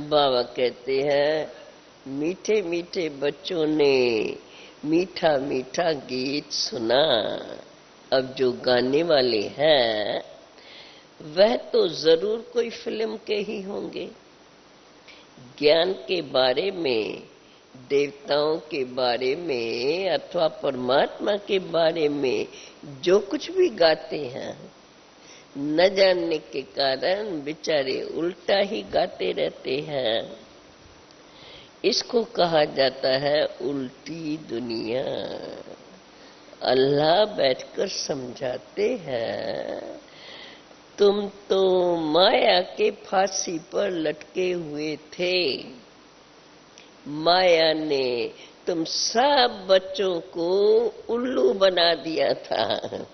बाबा कहते हैं मीठे मीठे बच्चों ने मीठा मीठा गीत सुना। अब जो गाने वाले हैं वह तो जरूर कोई फिल्म के ही होंगे। ज्ञान के बारे में, देवताओं के बारे में अथवा परमात्मा के बारे में जो कुछ भी गाते हैं, न जानने के कारण बेचारे उल्टा ही गाते रहते हैं। इसको कहा जाता है उल्टी दुनिया। अल्लाह बैठकर समझाते हैं, तुम तो माया के फांसी पर लटके हुए थे। माया ने तुम सब बच्चों को उल्लू बना दिया था।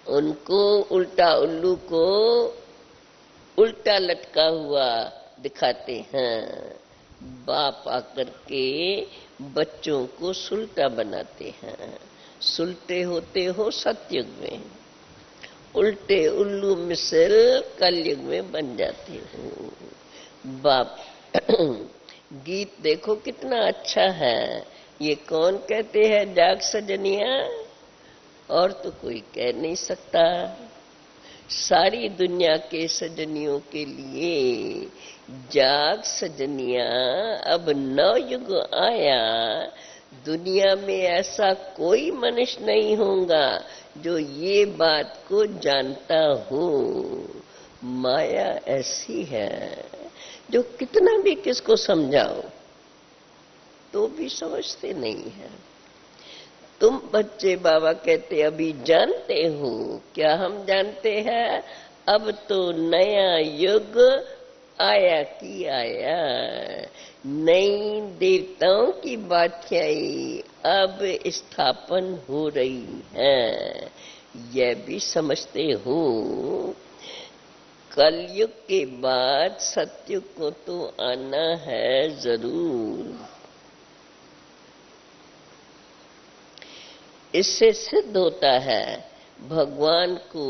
उनको उल्टा उल्लू को उल्टा लटका हुआ दिखाते हैं। बाप आकर के बच्चों को सुलटा बनाते हैं। सुलटे होते हो सतयुग में, उल्टे उल्लू मिसल कलयुग में बन जाते हो। बाप गीत देखो कितना अच्छा है। ये कौन कहते हैं जाग सजनिया, और तो कोई कह नहीं सकता। सारी दुनिया के सजनियों के लिए जाग सजनिया, अब नवयुग आया। दुनिया में ऐसा कोई मनुष्य नहीं होगा जो ये बात को जानता हो। माया ऐसी है जो कितना भी किसको समझाओ तो भी समझते नहीं है। तुम बच्चे, बाबा कहते अभी जानते हो। क्या हम जानते हैं? अब तो नया युग आया कि आया। नई देवताओं की बादशाही अब स्थापन हो रही है। यह भी समझते हो कलयुग के बाद सतयुग को तो आना है जरूर। इससे सिद्ध होता है भगवान को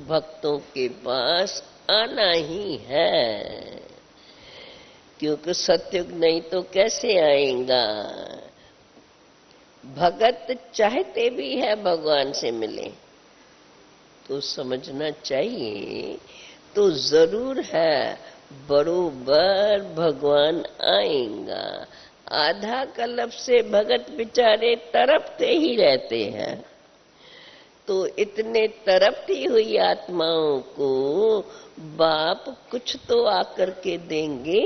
भक्तों के पास आना ही है, क्योंकि सतयुग नहीं तो कैसे आएगा। भगत चाहते भी है भगवान से मिले, तो समझना चाहिए तो जरूर है बरोबर भगवान आएगा। आधा कल्प से भगत बेचारे तड़पते ही रहते हैं, तो इतने तड़पती हुई आत्माओं को बाप कुछ तो आकर के देंगे।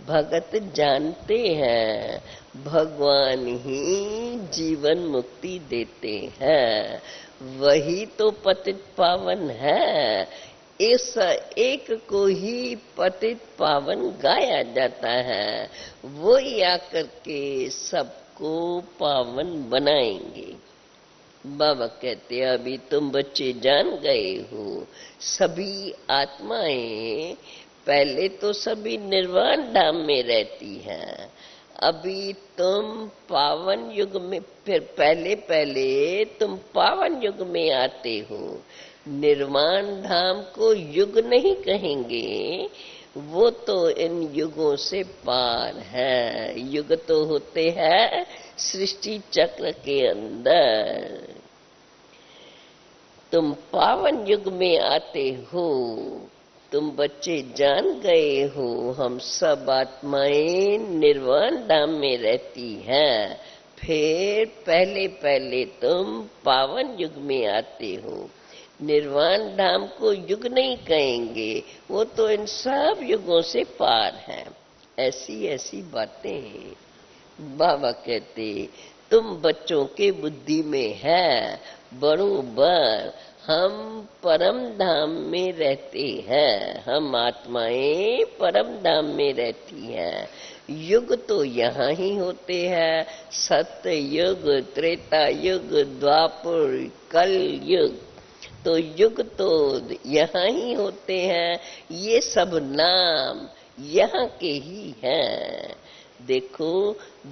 भगत जानते हैं भगवान ही जीवन मुक्ति देते हैं, वही तो पतित पावन है। इस एक को ही पतित पावन गाया जाता है, वो ही आकर के सबको पावन बनाएंगे। बाबा कहते हैं अभी तुम बच्चे जान गए हो, सभी आत्माएं पहले तो सभी निर्वाण धाम में रहती हैं। अभी तुम पावन युग में, फिर पहले पहले तुम पावन युग में आते हो। निर्वाण धाम को युग नहीं कहेंगे, वो तो इन युगों से पार है। युग तो होते हैं सृष्टि चक्र के अंदर। तुम पावन युग में आते हो। तुम बच्चे जान गए हो हम सब आत्माएं निर्वाण धाम में रहती हैं। फिर पहले पहले तुम पावन युग में आते हो। निर्वाण धाम को युग नहीं कहेंगे, वो तो इन सब युगों से पार है। ऐसी ऐसी बातें बाबा कहते तुम बच्चों के बुद्धि में है बरोबर। हम परम धाम में रहते हैं, हम आत्माएं परम धाम में रहती हैं। युग तो यहाँ ही होते हैं, सत्य युग, त्रेता युग, द्वापर, कल युग। तो युग तो यहाँ ही होते हैं। ये सब नाम यहाँ के ही हैं। देखो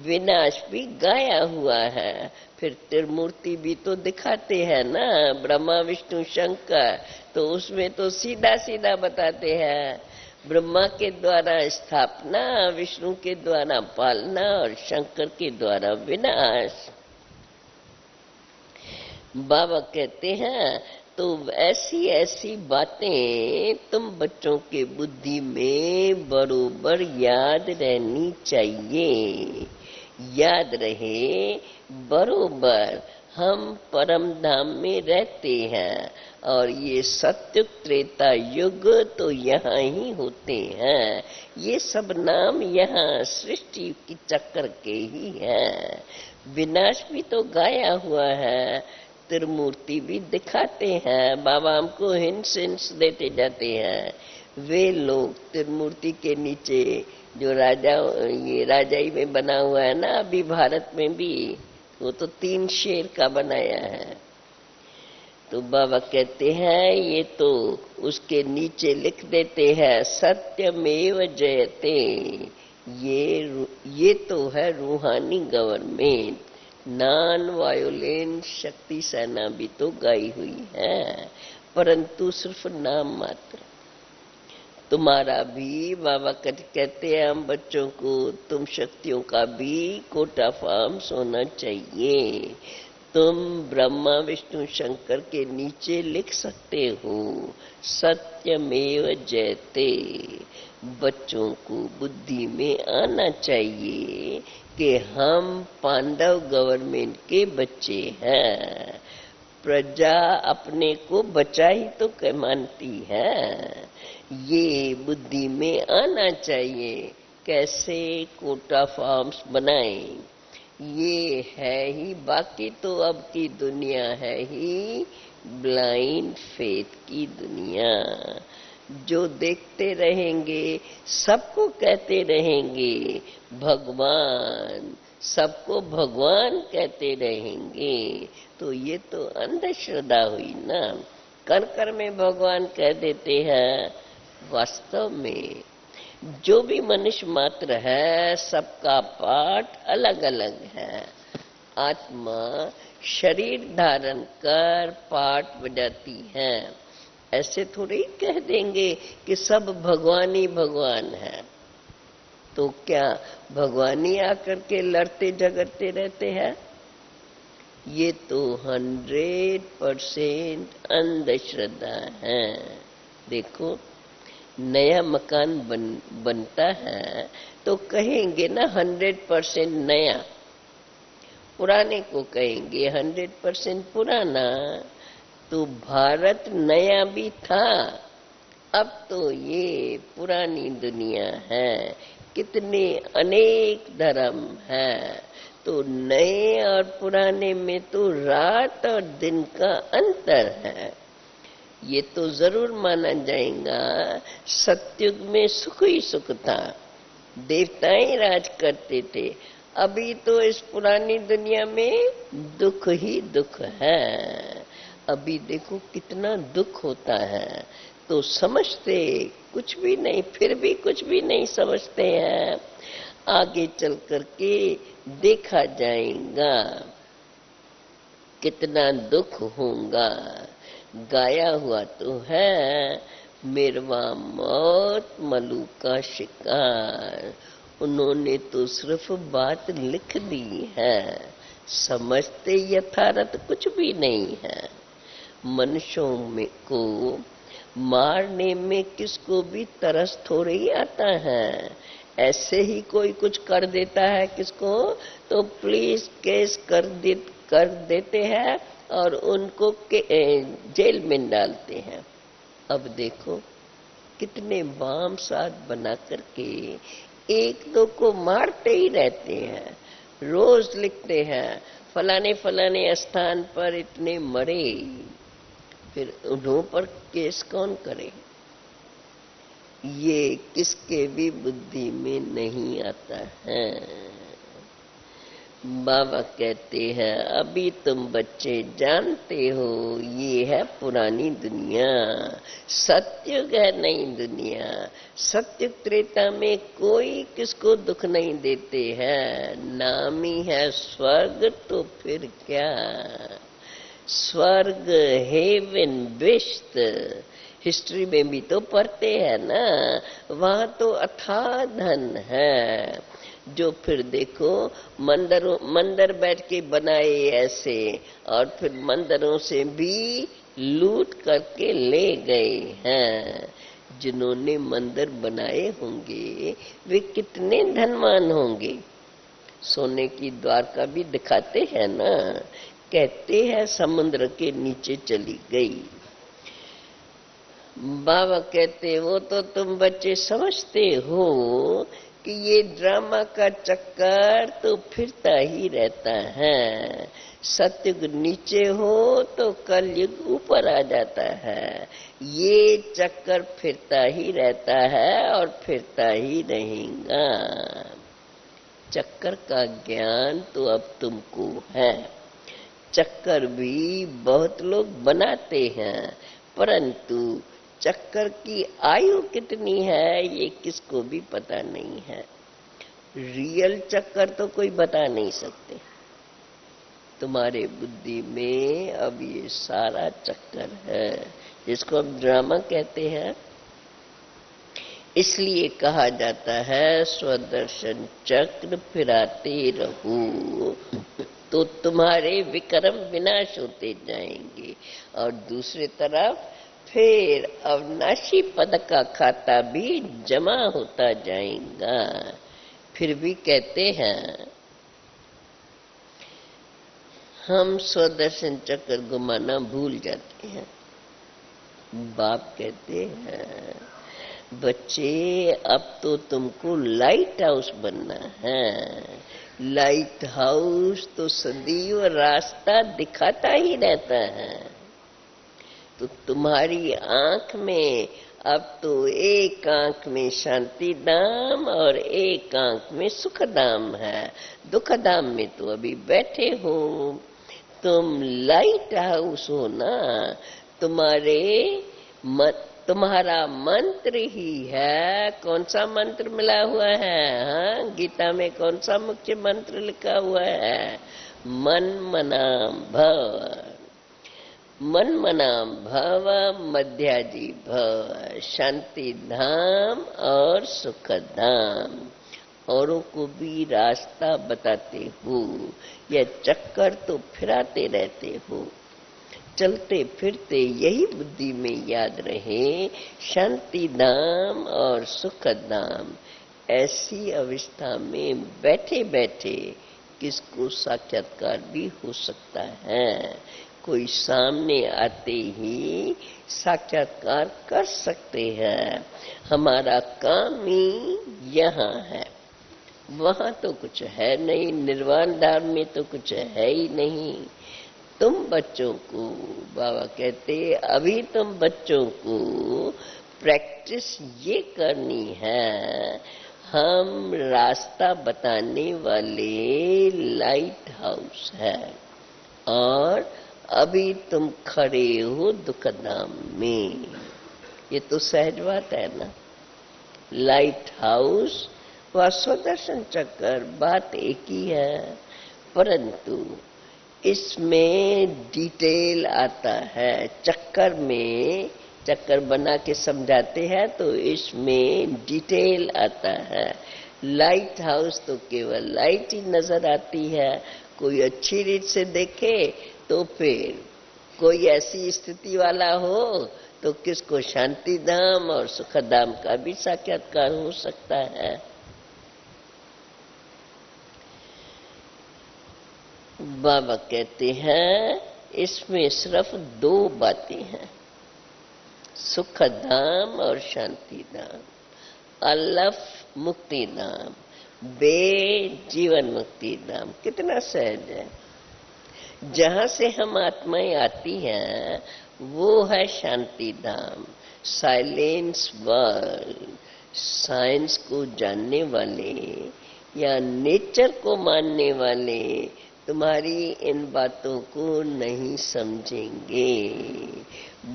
विनाश भी गाया हुआ है, फिर त्रिमूर्ति भी तो दिखाते हैं ना, ब्रह्मा विष्णु शंकर तो उसमें तो सीधा सीधा बताते हैं, ब्रह्मा के द्वारा स्थापना, विष्णु के द्वारा पालना और शंकर के द्वारा विनाश। बाबा कहते हैं तो ऐसी ऐसी बातें तुम बच्चों के बुद्धि में बरोबर याद रहनी चाहिए। याद रहे बरोबर हम परम धाम में रहते हैं और ये सत्युग त्रेता युग तो यहाँ ही होते हैं। ये सब नाम यहाँ सृष्टि की चक्कर के ही हैं। विनाश भी तो गाया हुआ है, त्रिमूर्ति भी दिखाते हैं। बाबा हमको हिंट्स देते जाते हैं। वे लोग त्रिमूर्ति के नीचे जो राजा, ये राजाई में बना हुआ है ना अभी भारत में भी, वो तो 3 शेर का बनाया है। तो बाबा कहते हैं ये तो उसके नीचे लिख देते हैं सत्यमेव जयते। ये तो है रूहानी गवर्नमेंट। नॉन वायोलेंट शक्ति सेना भी तो गाई हुई है, परंतु सिर्फ नाम मात्र। तुम्हारा भी बाबा कहते हैं हम बच्चों को, तुम शक्तियों का भी कोटा फॉर्म्स होना चाहिए। तुम ब्रह्मा विष्णु शंकर के नीचे लिख सकते हो सत्यमेव जयते। बच्चों को बुद्धि में आना चाहिए कि हम पांडव गवर्नमेंट के बच्चे हैं। प्रजा अपने को बचा ही तो मानती है, ये बुद्धि में आना चाहिए। कैसे कोटा फॉर्म्स बनाएं, ये है ही। बाकी तो अब की दुनिया है ही ब्लाइंड फेथ की दुनिया। जो देखते रहेंगे सबको कहते रहेंगे भगवान, सबको भगवान कहते रहेंगे, तो ये तो अंधश्रद्धा हुई ना। कर कर में भगवान कह देते हैं। वास्तव में जो भी मनुष्य मात्र है सबका पाठ अलग अलग है। आत्मा शरीर धारण कर पाठ बजाती है। ऐसे थोड़े ही कह देंगे कि सब भगवान ही भगवान है। तो क्या भगवान ही आकर के लड़ते झगड़ते रहते हैं? ये तो 100% अंधश्रद्धा है। देखो नया मकान बनता है तो कहेंगे ना 100% नया, पुराने को कहेंगे 100% पुराना। तो भारत नया भी था, अब तो ये पुरानी दुनिया है। कितने अनेक धर्म हैं, तो नए और पुराने में तो रात और दिन का अंतर है। ये तो जरूर माना जाएगा। सतयुग में सुख ही सुख था, देवताएं राज करते थे। अभी तो इस पुरानी दुनिया में दुख ही दुख है। अभी देखो कितना दुख होता है, तो समझते कुछ भी नहीं, फिर भी कुछ भी नहीं समझते हैं। आगे चल करके देखा जाएगा कितना दुख होगा। गाया हुआ तो है मिर्वा मौत मलू का शिकार। उन्होंने तो सिर्फ बात लिख दी है, समझते यथार्थ कुछ भी नहीं है। मनुष्यों में को मारने में किसको भी तरस थोड़े ही आता है। ऐसे ही कोई कुछ कर देता है किसको तो पुलिस केस कर देते हैं और उनको जेल में डालते हैं। अब देखो कितने बाम साथ बना करके एक दो को मारते ही रहते हैं। रोज लिखते हैं फलाने फलाने स्थान पर इतने मरे, फिर उन्हों पर केस कौन करे? ये किसके भी बुद्धि में नहीं आता है। बाबा कहते हैं अभी तुम बच्चे जानते हो ये है पुरानी दुनिया, सत्युग है नई दुनिया। सत्युग त्रेता में कोई किसको दुख नहीं देते हैं, नाम ही है स्वर्ग। तो फिर क्या स्वर्ग, हेवन, बेश्त, हिस्ट्री में भी तो पढ़ते हैं ना, वहां तो अथाह धन है। जो फिर देखो मंदिर बैठ के बनाए ऐसे, और फिर मंदिरों से भी लूट करके ले गए हैं। जिन्होंने मंदिर बनाए होंगे वे कितने धनवान होंगे। सोने की द्वारका भी दिखाते हैं ना, कहते हैं समुद्र के नीचे चली गई। बाबा कहते वो तो तुम बच्चे समझते हो कि ये ड्रामा का चक्कर तो फिरता ही रहता है। सतयुग नीचे हो तो कलयुग ऊपर आ जाता है। ये चक्कर फिरता ही रहता है और फिरता ही रहेगा। चक्कर का ज्ञान तो अब तुमको है। चक्कर भी बहुत लोग बनाते हैं, परंतु चक्कर की आयु कितनी है ये किसको भी पता नहीं है। रियल चक्कर तो कोई बता नहीं सकते। तुम्हारे बुद्धि में अब ये सारा चक्कर है जिसको अब ड्रामा कहते हैं। इसलिए कहा जाता है स्वदर्शन चक्र फिराते रहो तो तुम्हारे विक्रम विनाश होते जाएंगे, और दूसरी तरफ फिर अविनाशी पद का खाता भी जमा होता जाएगा। फिर भी कहते हैं हम स्वदर्शन चक्र घुमाना भूल जाते हैं। बाप कहते हैं बच्चे अब तो तुमको लाइट हाउस बनना है। लाइट हाउस तो सदैव रास्ता दिखाता ही रहता है। तो तुम्हारी आंख में अब तो एक आंख में शांति धाम और एक आंख में सुख धाम है। दुख धाम में तो अभी बैठे हो। तुम लाइट हाउस हो ना। तुम्हारा मंत्र ही है। कौन सा मंत्र मिला हुआ है? हाँ, गीता में कौन सा मुख्य मंत्र लिखा हुआ है? मन मनाम भव, मन मनाम भव, मध्याजी भव, शांति धाम और सुख धाम। औरों को भी रास्ता बताते हो। यह चक्कर तो फिराते रहते हो। चलते फिरते यही बुद्धि में याद रहे शांति धाम और सुख धाम। ऐसी अवस्था में बैठे बैठे किसको साक्षात्कार भी हो सकता है। कोई सामने आते ही साक्षात्कार कर सकते हैं। हमारा काम ही यहाँ है, वहां तो कुछ है नहीं। निर्वाण धाम में तो कुछ है ही नहीं। तुम बच्चों को बाबा कहते अभी तुम बच्चों को प्रैक्टिस ये करनी है। हम रास्ता बताने वाले लाइट हाउस है और अभी तुम खड़े हो दुखधाम में। ये तो सहज बात है ना। लाइट हाउस व स्वदर्शन चक्र बात एक ही है, परंतु इसमें डिटेल आता है। चक्कर में चक्कर बना के समझाते हैं तो इसमें डिटेल आता है। लाइट हाउस तो केवल लाइट ही नजर आती है। कोई अच्छी रीत से देखे तो फिर कोई ऐसी स्थिति वाला हो तो किसको शांति धाम और सुख धाम का भी साक्षात्कार हो सकता है। बाबा कहते हैं इसमें सिर्फ दो बातें हैं, सुख धाम और शांति धाम। अलफ मुक्ति धाम, बे जीवन मुक्ति धाम। कितना सहज है। जहां से हम आत्माएं आती हैं वो है शांति धाम, साइलेंस वर्ल्ड। साइंस को जानने वाले या नेचर को मानने वाले तुम्हारी इन बातों को नहीं समझेंगे।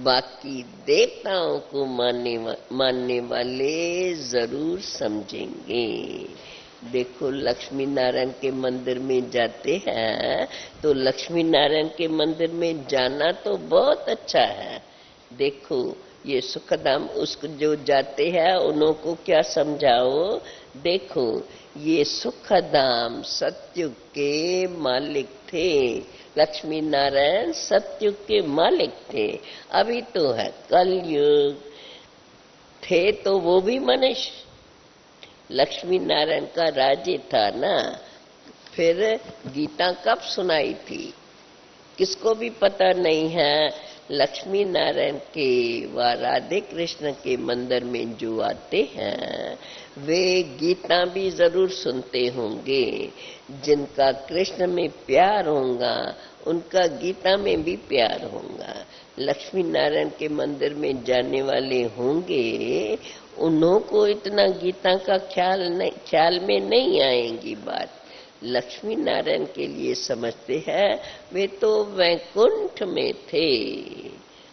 बाकी देवताओं को मानने वाले जरूर समझेंगे। देखो लक्ष्मी नारायण के मंदिर में जाते हैं तो लक्ष्मी नारायण के मंदिर में जाना तो बहुत अच्छा है। देखो ये सुखधाम उसको जो जाते हैं उन्हों को क्या समझाओ। देखो ये सुखधाम सतयुग के मालिक थे, लक्ष्मी नारायण सतयुग के मालिक थे। अभी तो है कलयुग, थे तो वो भी मनुष्य, लक्ष्मी नारायण का राज्य था ना। फिर गीता कब सुनाई थी किसको भी पता नहीं है। लक्ष्मी नारायण के व राधे कृष्ण के मंदिर में जो आते हैं वे गीता भी जरूर सुनते होंगे। जिनका कृष्ण में प्यार होगा उनका गीता में भी प्यार होगा। लक्ष्मी नारायण के मंदिर में जाने वाले होंगे उन्हों को इतना गीता का ख्याल में नहीं आएगी बात। लक्ष्मी नारायण के लिए समझते हैं वे तो वैकुंठ में थे।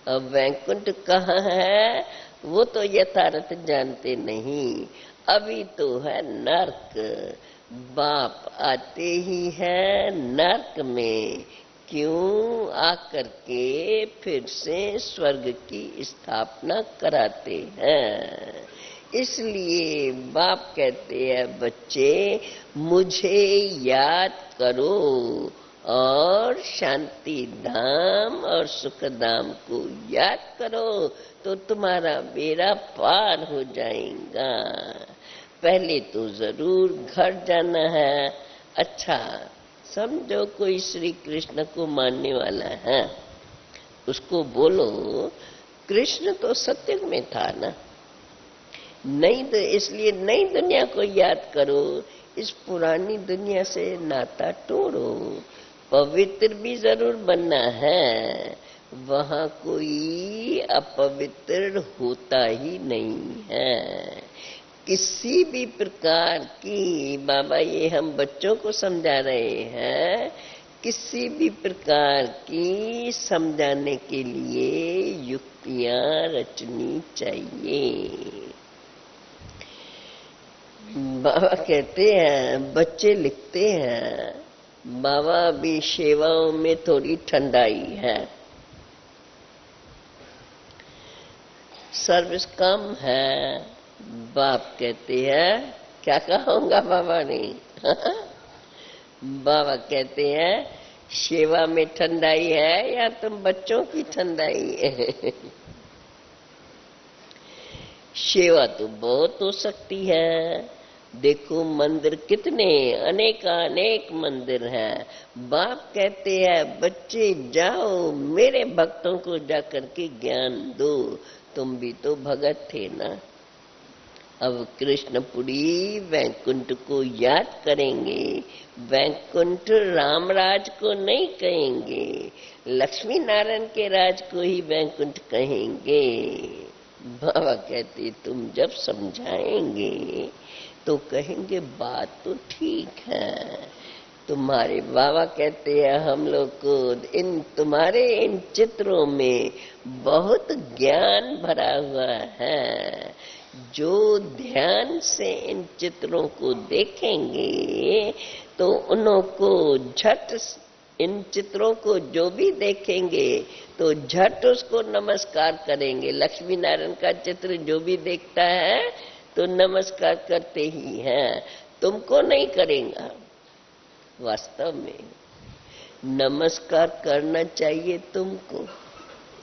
अब वैकुंठ कहाँ है वो तो यथार्थ जानते नहीं। अभी तो है नरक, बाप आते ही है नरक में, क्यों आकर के फिर से स्वर्ग की स्थापना कराते हैं। इसलिए बाप कहते हैं बच्चे मुझे याद करो और शांति धाम और सुख धाम को याद करो तो तुम्हारा बेड़ा पार हो जाएगा। पहले तो जरूर घर जाना है। अच्छा समझो कोई श्री कृष्ण को मानने वाला है, उसको बोलो कृष्ण तो सत्युग में था ना, नहीं तो इसलिए नई दुनिया को याद करो, इस पुरानी दुनिया से नाता तोड़ो। पवित्र भी जरूर बनना है, वहां कोई अपवित्र होता ही नहीं है। किसी भी प्रकार की, बाबा ये हम बच्चों को समझा रहे हैं, किसी भी प्रकार की समझाने के लिए युक्तियां रचनी चाहिए। बाबा कहते हैं, बच्चे लिखते हैं, बाबा भी सेवाओं में थोड़ी ठंडाई है, सर्विस कम है। बाप कहते हैं, क्या कहूंगा बाबा ने बाबा कहते हैं सेवा में ठंडाई है या तुम बच्चों की ठंडाई है सेवा तो बहुत हो सकती है। देखो मंदिर कितने अनेक मंदिर हैं। बाप कहते हैं बच्चे जाओ मेरे भक्तों को जाकर के ज्ञान दो, तुम भी तो भगत थे ना। अब कृष्णपुरी वैकुंठ को याद करेंगे, वैकुंठ रामराज को नहीं कहेंगे, लक्ष्मी नारायण के राज को ही वैकुंठ कहेंगे। बाबा कहते तुम जब समझाएंगे तो कहेंगे बात तो ठीक है। तुम्हारे बाबा कहते हैं हम लोग को तुम्हारे इन चित्रों में बहुत ज्ञान भरा हुआ है। जो ध्यान से इन चित्रों को देखेंगे तो उन्हों को झट, इन चित्रों को जो भी देखेंगे तो झट उसको नमस्कार करेंगे। लक्ष्मी नारायण का चित्र जो भी देखता है तो नमस्कार करते ही हैं, तुमको नहीं करेगा। वास्तव में नमस्कार करना चाहिए तुमको,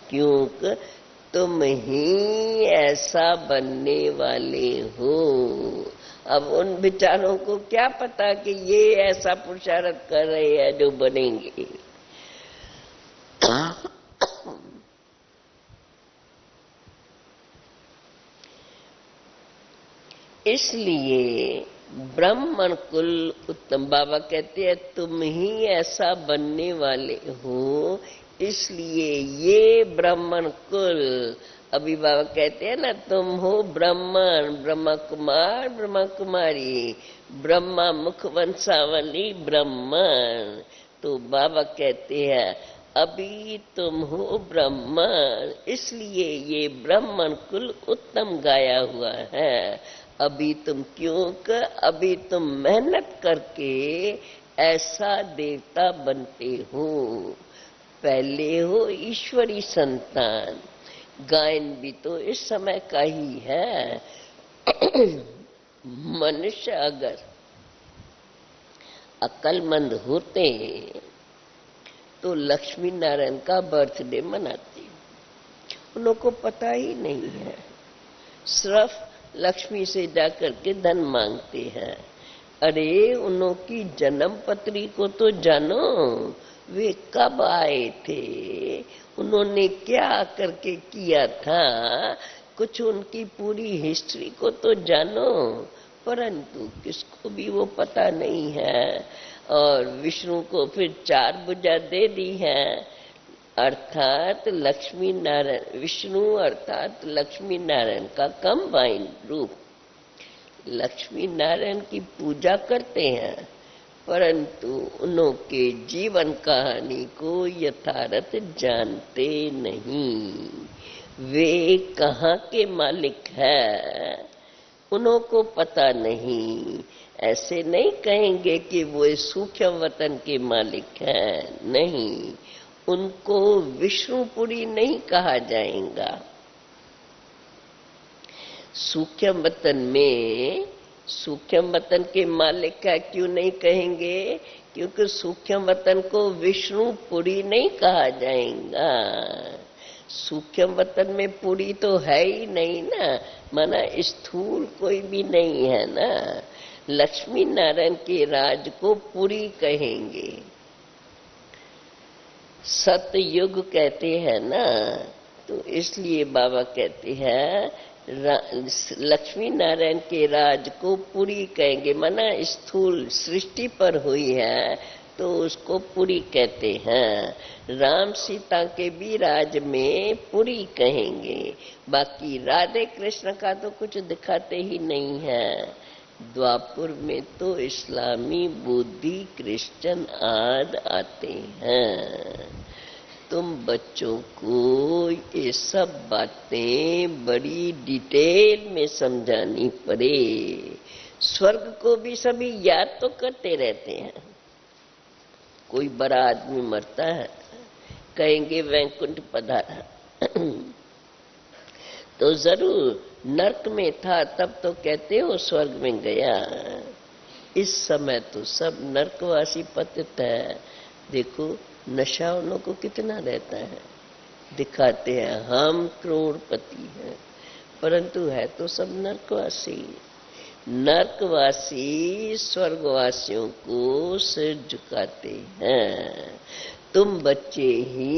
क्योंकि तुम ही ऐसा बनने वाले हो। अब उन विचारों को क्या पता कि ये ऐसा पुरुषार्थ कर रहे हैं जो बनेंगे। इसलिए ब्राह्मण कुल उत्तम, बाबा कहते हैं तुम ही ऐसा बनने वाले हो, इसलिए ये ब्राह्मण कुल। अभी बाबा कहते हैं ना तुम हो ब्राह्मण, ब्रह्मा कुमार ब्रह्मा कुमारी, ब्रह्मा मुख वंशावली ब्राह्मण। तो बाबा कहते हैं अभी तुम हो ब्राह्मण, इसलिए ये ब्राह्मण कुल उत्तम गाया हुआ है। अभी तुम क्यों अभी तुम मेहनत करके ऐसा देवता बनते हो। पहले हो ईश्वरी संतान। गायन भी तो इस समय का ही है। मनुष्य अगर अक्लमंद होते तो लक्ष्मी नारायण का बर्थडे मनाते। उन लोगों को पता ही नहीं है, सिर्फ लक्ष्मी से जाकर के धन मांगते हैं। अरे उन्हों की जन्म पत्री को तो जानो, वे कब आए थे, उन्होंने क्या करके किया था, कुछ उनकी पूरी हिस्ट्री को तो जानो। परंतु किसको भी वो पता नहीं है। और विष्णु को फिर 4 भुजा दे दी है, अर्थात लक्ष्मी नारायण, विष्णु अर्थात लक्ष्मी नारायण का कंबाइन रूप। लक्ष्मी नारायण की पूजा करते हैं, परंतु उनके जीवन कहानी को यथार्थ जानते नहीं। वे कहाँ के मालिक हैं, उन्हों को पता नहीं। ऐसे नहीं कहेंगे कि वो सूक्ष्म वतन के मालिक हैं, नहीं, उनको विष्णुपुरी नहीं कहा जाएगा। सूक्ष्म वतन में सूक्ष्म वतन के मालिक का क्यों नहीं कहेंगे, क्योंकि सूक्ष्म वतन को विष्णुपुरी नहीं कहा जाएगा। सूक्ष्म वतन में पुरी तो है ही नहीं ना, माना स्थूल कोई भी नहीं है ना। लक्ष्मी नारायण के राज को पुरी कहेंगे। सतयुग कहते हैं ना, तो इसलिए बाबा कहते हैं लक्ष्मी नारायण के राज को पुरी कहेंगे। माना स्थूल सृष्टि पर हुई है तो उसको पुरी कहते हैं। राम सीता के भी राज में पुरी कहेंगे। बाकी राधे कृष्ण का तो कुछ दिखाते ही नहीं है। द्वापुर में तो इस्लामी, बुद्धि, क्रिश्चियन आदि आते हैं। तुम बच्चों को ये सब बातें बड़ी डिटेल में समझानी पड़े। स्वर्ग को भी सभी याद तो करते रहते हैं। कोई बड़ा आदमी मरता है, कहेंगे वैकुंठ पधारा, तो जरूर नरक में था तब तो कहते हो स्वर्ग में गया। इस समय तो सब नरकवासी पतित है। देखो नशा उन लोगों को कितना रहता है, दिखाते हैं हम करोड़पति हैं, परंतु है तो सब नरकवासी। नरकवासी स्वर्गवासियों को सिर झुकाते हैं। तुम बच्चे ही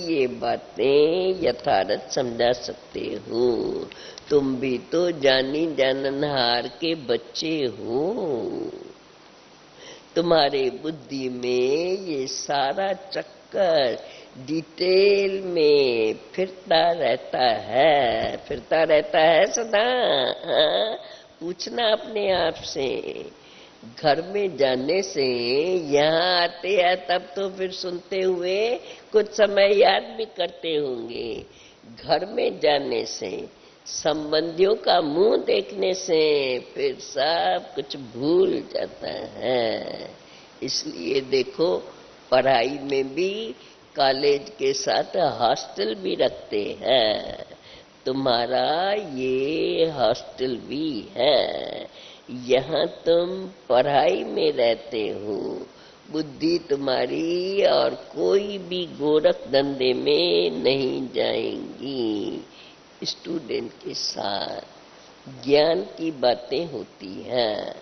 ये बातें यथार्थ समझा सकते हो। तुम भी तो जानी जाननहार के बच्चे हो। तुम्हारे बुद्धि में ये सारा चक्कर डिटेल में फिरता रहता है सदा। पूछना अपने आप से। घर में जाने से यहाँ आते हैं तब तो फिर सुनते हुए कुछ समय याद भी करते होंगे। घर में जाने से, संबंधियों का मुंह देखने से फिर सब कुछ भूल जाता है। इसलिए देखो पढ़ाई में भी कॉलेज के साथ हॉस्टल भी रखते हैं। तुम्हारा ये हॉस्टल भी है, यहाँ तुम पढ़ाई में रहते हो। बुद्धि तुम्हारी और कोई भी गोरख धंधे में नहीं जाएंगी। स्टूडेंट के साथ ज्ञान की बातें होती हैं।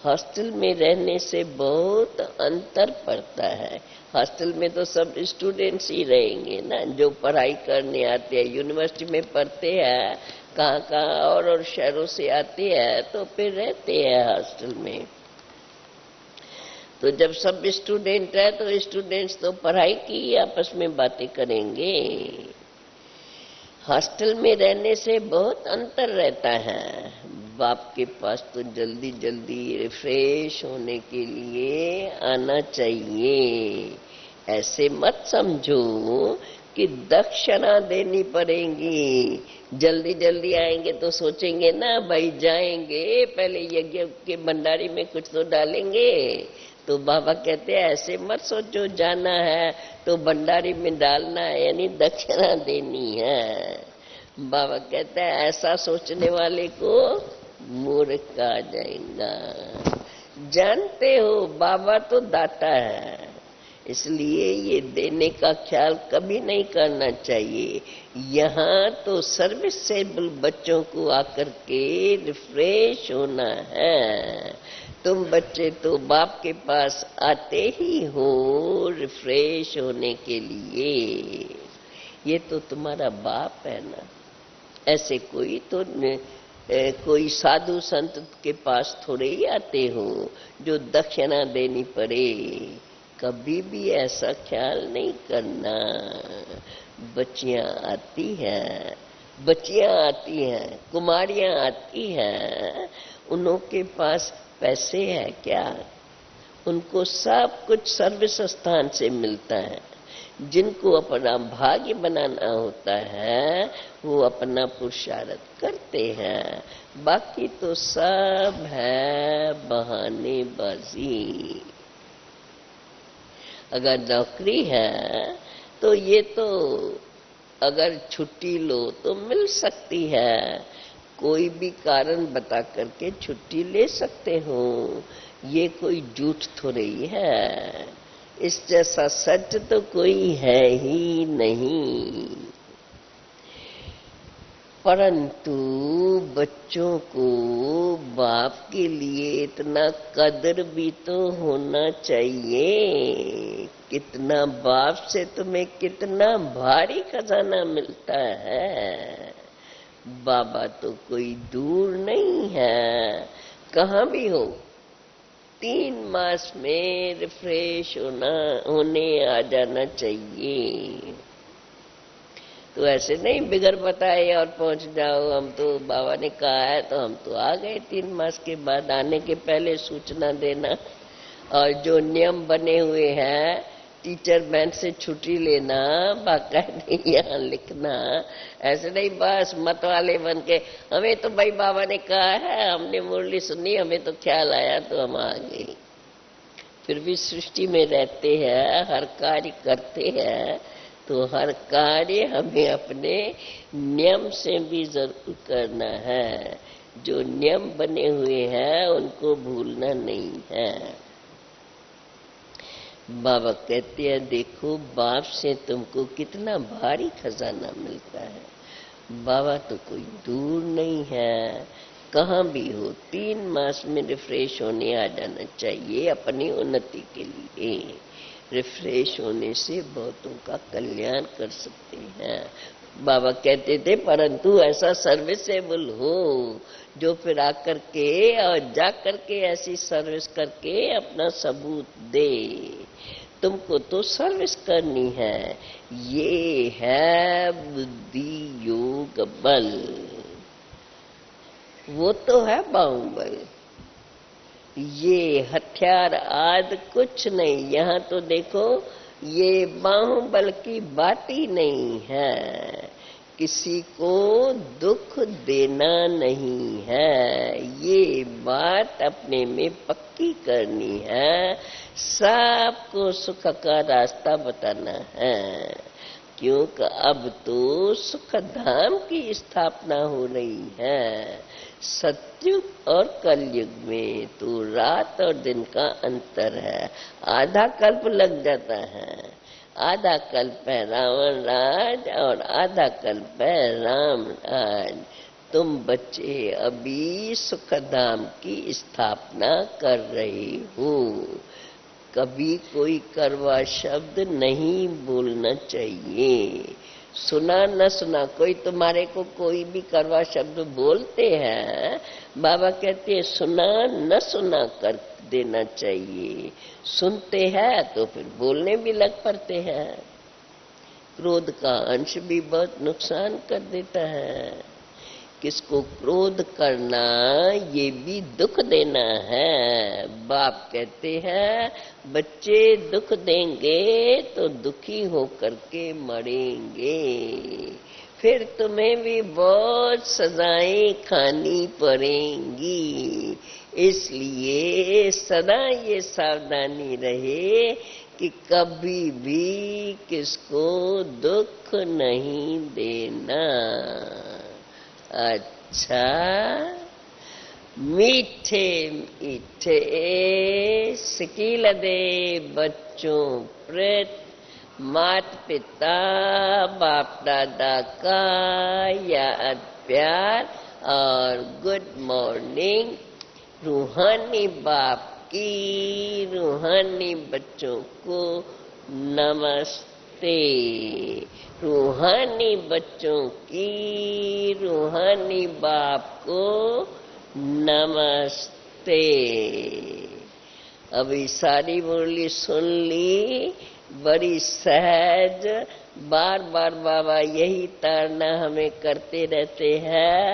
हॉस्टल में रहने से बहुत अंतर पड़ता है। हॉस्टल में तो सब स्टूडेंट्स ही रहेंगे ना, जो पढ़ाई करने आते हैं, यूनिवर्सिटी में पढ़ते हैं, कहाँ और शहरों से आते हैं तो फिर रहते हैं हॉस्टल में। तो जब सब स्टूडेंट है तो स्टूडेंट्स तो पढ़ाई की आपस में बातें करेंगे। हॉस्टल में रहने से बहुत अंतर रहता है। बाप के पास तो जल्दी जल्दी रिफ्रेश होने के लिए आना चाहिए। ऐसे मत समझो कि दक्षिणा देनी पड़ेगी, जल्दी जल्दी आएंगे तो सोचेंगे ना भाई जाएंगे पहले यज्ञ के भंडारी में कुछ तो डालेंगे। तो बाबा कहते हैं ऐसे मत सोचो, जाना है तो भंडारी में डालना है यानी दक्षिणा देनी है। बाबा कहते हैं ऐसा सोचने वाले को मूर्ख कहा जाएगा। जानते हो बाबा तो दाता है, इसलिए ये देने का ख्याल कभी नहीं करना चाहिए। यहाँ तो सर्विसेबल बच्चों को आकर के रिफ्रेश होना है। तुम बच्चे तो बाप के पास आते ही हो रिफ्रेश होने के लिए। ये तो तुम्हारा बाप है ना। ऐसे कोई तो कोई साधु संत के पास थोड़े ही आते हो जो दक्षिणा देनी पड़े। कभी भी ऐसा ख्याल नहीं करना। बच्चियां आती हैं, कुमारियां आती हैं, उन्हों के पास पैसे है क्या? उनको सब कुछ सर्विस स्थान से मिलता है। जिनको अपना भाग्य बनाना होता है वो अपना पुरुषार्थ करते हैं, बाकी तो सब है बहानेबाजी। अगर नौकरी है तो ये तो अगर छुट्टी लो तो मिल सकती है, कोई भी कारण बता करके छुट्टी ले सकते हो। ये कोई झूठ थोड़ी है, इस जैसा सच तो कोई है ही नहीं। परंतु बच्चों को बाप के लिए इतना कदर भी तो होना चाहिए। कितना बाप से तुम्हें कितना भारी खजाना मिलता है। बाबा तो कोई दूर नहीं है, कहाँ भी हो 3 मास में रिफ्रेश होने आ जाना चाहिए। तो ऐसे नहीं बिगर बताए और पहुंच जाओ, हम तो बाबा ने कहा है तो हम तो आ गए। 3 मास के बाद आने के पहले सूचना देना, और जो नियम बने हुए हैं टीचर बैंक से छुट्टी लेना, बाकायदे यहाँ लिखना। ऐसे नहीं बस मत वाले बन के हमें तो भाई बाबा ने कहा है, हमने मुरली सुनी, हमें तो ख्याल आया तो हम आ गए। फिर भी सृष्टि में रहते हैं, हर कार्य करते हैं, तो हर कार्य हमें अपने नियम से भी जरूर करना है। जो नियम बने हुए हैं उनको भूलना नहीं है। बाबा कहते हैं देखो बाप से तुमको कितना भारी खजाना मिलता है। बाबा तो कोई दूर नहीं है, कहाँ भी हो 3 मास में रिफ्रेश होने आ जाना चाहिए अपनी उन्नति के लिए। रिफ्रेश होने से बहुतों का कल्याण कर सकते हैं। बाबा कहते थे परंतु ऐसा सर्विसेबल हो जो फिर आकर के और जा करके ऐसी सर्विस करके अपना सबूत दे। तुमको तो सर्विस करनी है, ये है बुद्धि योग बल, वो तो है बाहुबल। ये हथियार आदि कुछ नहीं। यहाँ तो देखो ये बाहुबल की बात ही नहीं है। किसी को दुख देना नहीं है, ये बात अपने में पक्की करनी है। सबको सुख का रास्ता बताना है, क्योंकि अब तो सुख धाम की स्थापना हो रही है। सतयुग और कलयुग में तो रात और दिन का अंतर है, आधा कल्प लग जाता है। आधा कल्प है रावण राज और आधा कल्प है राम राज। तुम बच्चे अभी सुखधाम की स्थापना कर रहे हो। कभी कोई कड़वा शब्द नहीं बोलना चाहिए। सुना न सुना, कोई तुम्हारे को कोई भी कड़वा शब्द बोलते हैं, बाबा कहते हैं सुना न सुना कर देना चाहिए। सुनते हैं तो फिर बोलने भी लग पड़ते हैं। क्रोध का अंश भी बहुत नुकसान कर देता है। किसको क्रोध करना ये भी दुख देना है। बाप कहते हैं बच्चे दुख देंगे तो दुखी होकर के मरेंगे, फिर तुम्हें भी बहुत सजाएं खानी पड़ेंगी। इसलिए सदा ये सावधानी रहे कि कभी भी किसको दुख नहीं देना। अच्छा, मीठे मीठे सिकीलदे बच्चों प्रति माता पिता बाप दादा का याद प्यार और गुड मॉर्निंग। रूहानी बाप की रूहानी बच्चों को नमस्ते। रूहानी बच्चों की रूहानी बाप को नमस्ते। अभी सारी मुरली सुन ली, बड़ी सहज। बार बार बाबा यही तारना हमें करते रहते हैं।